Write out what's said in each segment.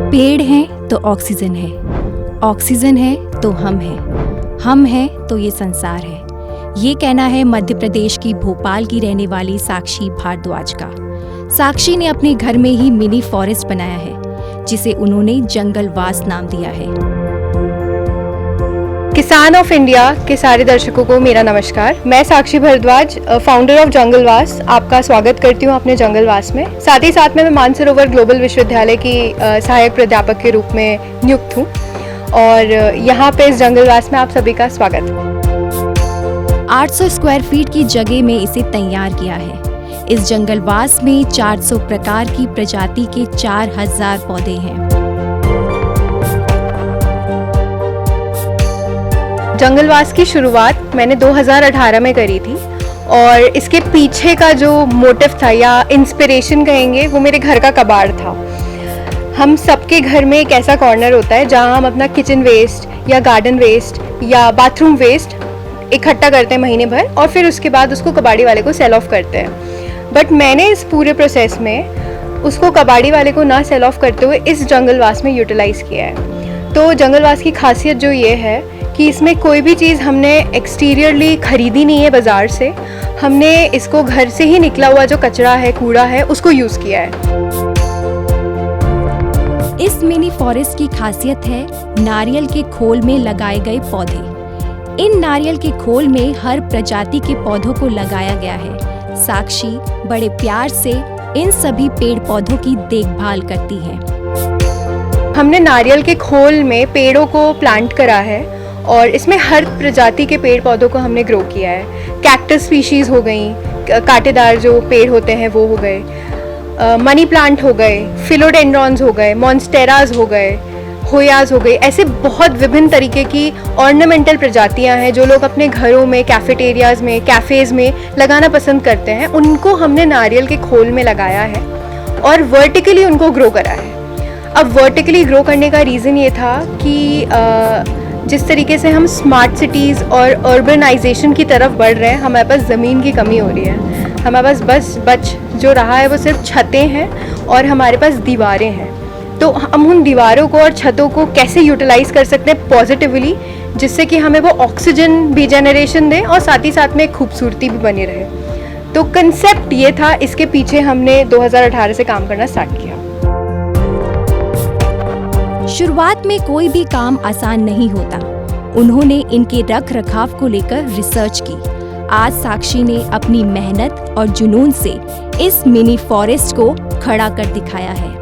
पेड़ हैं तो ऑक्सीजन है, ऑक्सीजन है तो हम हैं तो ये संसार है। ये कहना है मध्य प्रदेश की भोपाल की रहने वाली साक्षी भारद्वाज का। साक्षी ने अपने घर में ही मिनी फॉरेस्ट बनाया है, जिसे उन्होंने जंगलवास नाम दिया है। किसान ऑफ इंडिया के सारे दर्शकों को मेरा नमस्कार। मैं साक्षी भारद्वाज, फाउंडर ऑफ जंगलवास, आपका स्वागत करती हूँ अपने जंगलवास में। साथ ही साथ में मैं मानसरोवर ग्लोबल विश्वविद्यालय की सहायक प्राध्यापक के रूप में नियुक्त हूँ और यहाँ पे इस जंगलवास में आप सभी का स्वागत है। 800 स्क्वायर फीट की जगह में इसे तैयार किया है। इस जंगलवास में 400 प्रकार की प्रजाति के 4000 पौधे हैं। जंगलवास की शुरुआत मैंने 2018 में करी थी और इसके पीछे का जो मोटिव था या इंस्पिरेशन कहेंगे, वो मेरे घर का कबाड़ था। हम सबके घर में एक ऐसा कॉर्नर होता है जहां हम अपना किचन वेस्ट या गार्डन वेस्ट या बाथरूम वेस्ट इकट्ठा करते हैं महीने भर और फिर उसके बाद उसको कबाड़ी वाले को सेल ऑफ करते हैं। बट मैंने इस पूरे प्रोसेस में उसको कबाड़ी वाले को ना सेल ऑफ करते हुए इस जंगलवास में यूटिलाइज़ किया है। तो जंगलवास की खासियत जो ये है कि इसमें कोई भी चीज़ हमने एक्सटीरियरली ख़रीदी नहीं है बाज़ार से, हमने इसको घर से ही निकला हुआ जो कचरा है, कूड़ा है, उसको यूज़ किया है। इस मिनी फॉरेस्ट की खासियत है नारियल के खोल में लगाए गए पौधे। इन नारियल के खोल में हर प्रजाति के पौधों को लगाया गया है। साक्षी बड़े प्यार से इन सभी पेड़ पौधों की देखभाल करती है। हमने नारियल के खोल में पेड़ों को प्लांट करा है और इसमें हर प्रजाति के पेड़ पौधों को हमने ग्रो किया है। कैक्टस स्पीशीज़ हो गई, कांटेदार जो पेड़ होते हैं वो हो गए, मनी प्लांट हो गए, फिलोडेंड्रॉन्स हो गए, मॉन्स्टेराज हो गए, होयाज हो गई। ऐसे बहुत विभिन्न तरीके की ऑर्नामेंटल प्रजातियां हैं जो लोग अपने घरों में, कैफेटेरियाज़ में, कैफ़ेज़ में लगाना पसंद करते हैं। उनको हमने नारियल के खोल में लगाया है और वर्टिकली उनको ग्रो करा है। अब वर्टिकली ग्रो करने का रीज़न ये था कि जिस तरीके से हम स्मार्ट सिटीज़ और अर्बनाइजेशन की तरफ बढ़ रहे हैं, हमारे पास ज़मीन की कमी हो रही है। हमारे पास बच जो रहा है वो सिर्फ छतें हैं और हमारे पास दीवारें हैं। तो हम उन दीवारों को और छतों को कैसे यूटिलाइज़ कर सकते हैं पॉजिटिवली, जिससे कि हमें वो ऑक्सीजन भी जनरेशन दें और साथ ही साथ में खूबसूरती भी बनी रहे। तो कंसेप्ट ये था, इसके पीछे हमने 2018 से काम करना स्टार्ट किया। शुरुआत में कोई भी काम आसान नहीं होता। उन्होंने इनके रख रखाव को लेकर रिसर्च की। आज साक्षी ने अपनी मेहनत और जुनून से इस मिनी फॉरेस्ट को खड़ा कर दिखाया है।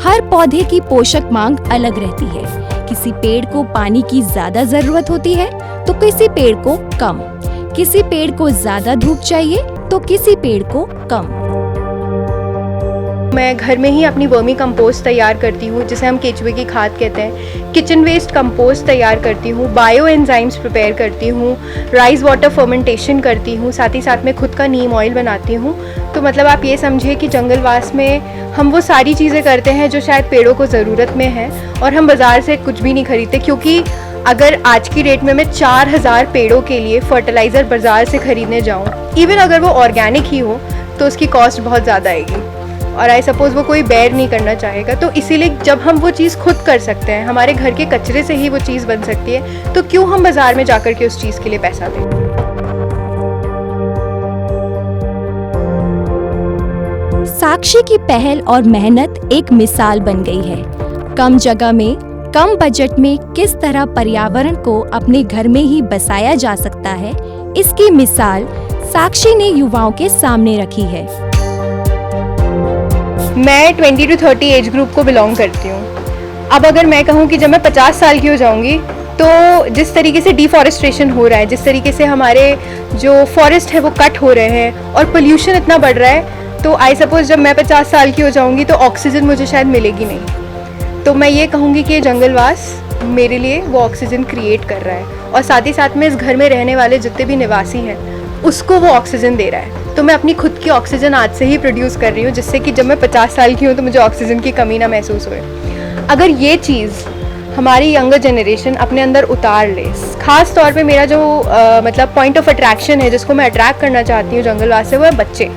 हर पौधे की पोषक मांग अलग रहती है। किसी पेड़ को पानी की ज्यादा जरूरत होती है तो किसी पेड़ को कम। किसी पेड़ को ज्यादा धूप चाहिए तो किसी पेड़ को कम। मैं घर में ही अपनी वर्मी कंपोस्ट तैयार करती हूँ, जिसे हम केचुए की खाद कहते हैं। किचन वेस्ट कंपोस्ट तैयार करती हूँ, बायो एंजाइम्स प्रिपेयर करती हूँ, राइस वाटर फर्मेंटेशन करती हूँ, साथ ही साथ में खुद का नीम ऑयल बनाती हूँ। तो मतलब आप ये समझे कि जंगलवास में हम वो सारी चीज़ें करते हैं जो शायद पेड़ों को ज़रूरत में है और हम बाज़ार से कुछ भी नहीं खरीदते, क्योंकि अगर आज की डेट में मैं 4000 पेड़ों के लिए फर्टिलाइज़र बाज़ार से ख़रीदने जाऊँ, इवन अगर वो ऑर्गेनिक ही हो, तो उसकी कॉस्ट बहुत ज़्यादा आएगी और आई सपोज़ वो कोई बेयर नहीं करना चाहेगा। तो इसीलिए जब हम वो चीज़ खुद कर सकते हैं, हमारे घर के कचरे से ही वो चीज़ बन सकती है, तो क्यों हम बाज़ार में जाकर के उस चीज़ के लिए पैसा दें। साक्षी की पहल और मेहनत एक मिसाल बन गई है। कम जगह में, कम बजट में किस तरह पर्यावरण को अपने घर में ही बसाया जा सकता है, इसकी मिसाल साक्षी ने युवाओं के सामने रखी है। मैं 20 to 30 एज ग्रुप को बिलोंग करती हूँ। अब अगर मैं कहूँ कि जब मैं 50 साल की हो जाऊँगी, तो जिस तरीके से डिफॉरेस्टेशन हो रहा है, जिस तरीके से हमारे जो फॉरेस्ट है वो कट हो रहे हैं और पोल्यूशन इतना बढ़ रहा है, तो आई सपोज़ जब मैं 50 साल की हो जाऊँगी तो ऑक्सीजन मुझे शायद मिलेगी नहीं। तो मैं ये कहूँगी कि ये जंगलवास मेरे लिए वो ऑक्सीजन क्रिएट कर रहा है और साथ ही साथ में इस घर में रहने वाले जितने भी निवासी हैं उसको वो ऑक्सीजन दे रहा है। तो मैं अपनी खुद की ऑक्सीजन आज से ही प्रोड्यूस कर रही हूँ, जिससे कि जब मैं 50 साल की हूँ तो मुझे ऑक्सीजन की कमी ना महसूस होए। अगर ये चीज़ हमारी यंगर जनरेशन अपने अंदर उतार ले, ख़ास तौर पे मेरा जो मतलब पॉइंट ऑफ अट्रैक्शन है, जिसको मैं अट्रैक्ट करना चाहती हूँ जंगलवास से, वो है बच्चे।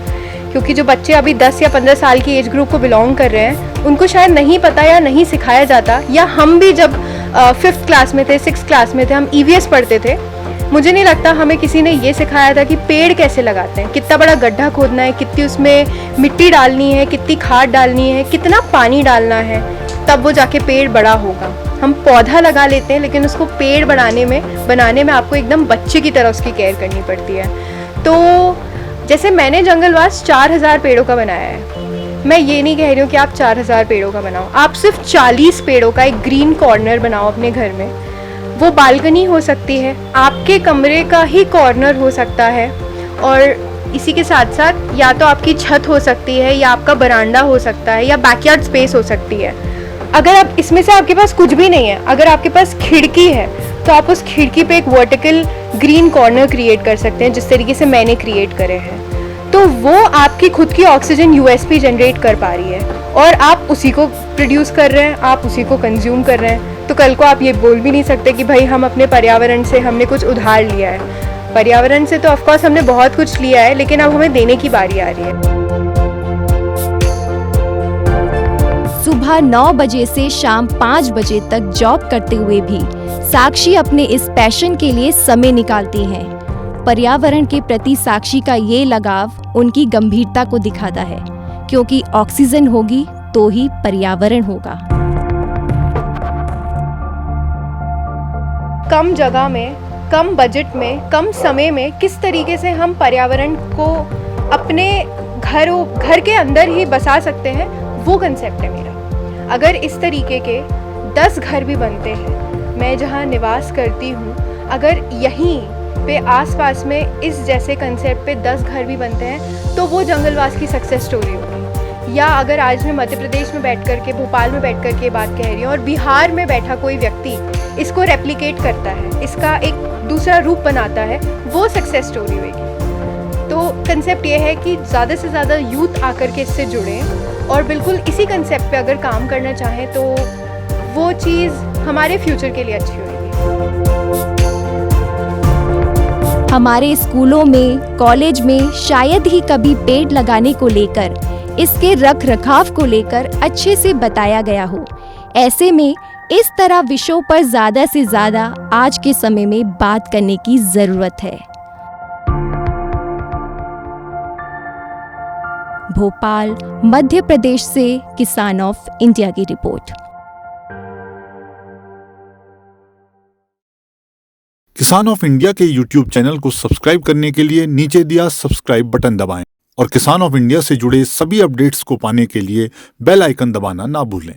क्योंकि जो बच्चे अभी 10 या 15 साल की एज ग्रुप को बिलोंग कर रहे हैं उनको शायद नहीं पता या नहीं सिखाया जाता, या हम भी जब 5th क्लास में थे, 6th क्लास में थे, हम EVS पढ़ते थे, मुझे नहीं लगता हमें किसी ने ये सिखाया था कि पेड़ कैसे लगाते हैं, कितना बड़ा गड्ढा खोदना है, कितनी उसमें मिट्टी डालनी है, कितनी खाद डालनी है, कितना पानी डालना है, तब वो जाके पेड़ बड़ा होगा। हम पौधा लगा लेते हैं लेकिन उसको पेड़ बनाने में आपको एकदम बच्चे की तरह उसकी केयर करनी पड़ती है। तो जैसे मैंने जंगलवास 4000 पेड़ों का बनाया है, मैं ये नहीं कह रही हूँ कि आप 4000 पेड़ों का बनाओ, आप सिर्फ 40 पेड़ों का एक ग्रीन कॉर्नर बनाओ अपने घर में। वो बालकनी हो सकती है, आपके कमरे का ही कॉर्नर हो सकता है, और इसी के साथ साथ या तो आपकी छत हो सकती है, या आपका बरांडा हो सकता है, या बैकयार्ड स्पेस हो सकती है। अगर आप इसमें से आपके पास कुछ भी नहीं है, अगर आपके पास खिड़की है तो आप उस खिड़की पे एक वर्टिकल ग्रीन कॉर्नर क्रिएट कर सकते हैं, जिस तरीके से मैंने क्रिएट करे हैं। तो वो आपकी खुद की ऑक्सीजन USP जनरेट कर पा रही है, और आप उसी को प्रोड्यूस कर रहे हैं, आप उसी को कंज्यूम कर रहे हैं। तो कल को आप ये बोल भी नहीं सकते कि भाई हम अपने पर्यावरण से हमने कुछ उधार लिया है। पर्यावरण से तो ऑफकोर्स हमने बहुत कुछ लिया है, लेकिन अब हमें देने की बारी आ रही है। सुबह 9 बजे से शाम 5 बजे तक जॉब करते हुए भी साक्षी अपने इस पैशन के लिए समय निकालती हैं। पर्यावरण के प्रति साक्षी का ये लगाव उनकी गंभीरता को दिखाता है, क्योंकि ऑक्सीजन होगी तो ही पर्यावरण होगा। कम जगह में, कम बजट में, कम समय में किस तरीके से हम पर्यावरण को अपने घर के अंदर ही बसा सकते हैं, वो कंसेप्ट है मेरा। अगर इस तरीके के 10 घर भी बनते हैं, मैं जहाँ निवास करती हूँ, अगर यहीं पे आसपास में इस जैसे कंसेप्ट पे 10 घर भी बनते हैं, तो वो जंगलवास की सक्सेस स्टोरी होगी। या अगर आज मैं मध्य प्रदेश में बैठ कर के, भोपाल में बैठ कर के बात कह रही हूँ, और बिहार में बैठा कोई व्यक्ति इसको रेप्लिकेट करता है, इसका एक दूसरा रूप बनाता है, वो सक्सेस स्टोरी होगी। तो कंसेप्ट ये है कि ज़्यादा से ज़्यादा यूथ आकर के इससे जुड़ें, और बिल्कुल इसी कंसेप्ट पे अगर काम करना चाहें तो वो चीज़ हमारे फ्यूचर के लिए अच्छी होगी। हमारे स्कूलों में, कॉलेज में शायद ही कभी पेड़ लगाने को लेकर, इसके रख रखाव को लेकर अच्छे से बताया गया हो। ऐसे में इस तरह विषयों पर ज़्यादा से ज़्यादा आज के समय में बात करने की ज़रूरत है। भोपाल, मध्य प्रदेश से किसान ऑफ इंडिया की रिपोर्ट। किसान ऑफ इंडिया के YouTube चैनल को सब्सक्राइब करने के लिए नीचे दिया सब्सक्राइब बटन दबाएं और किसान ऑफ इंडिया से जुड़े सभी अपडेट्स को पाने के लिए बेल आइकन दबाना ना भूलें।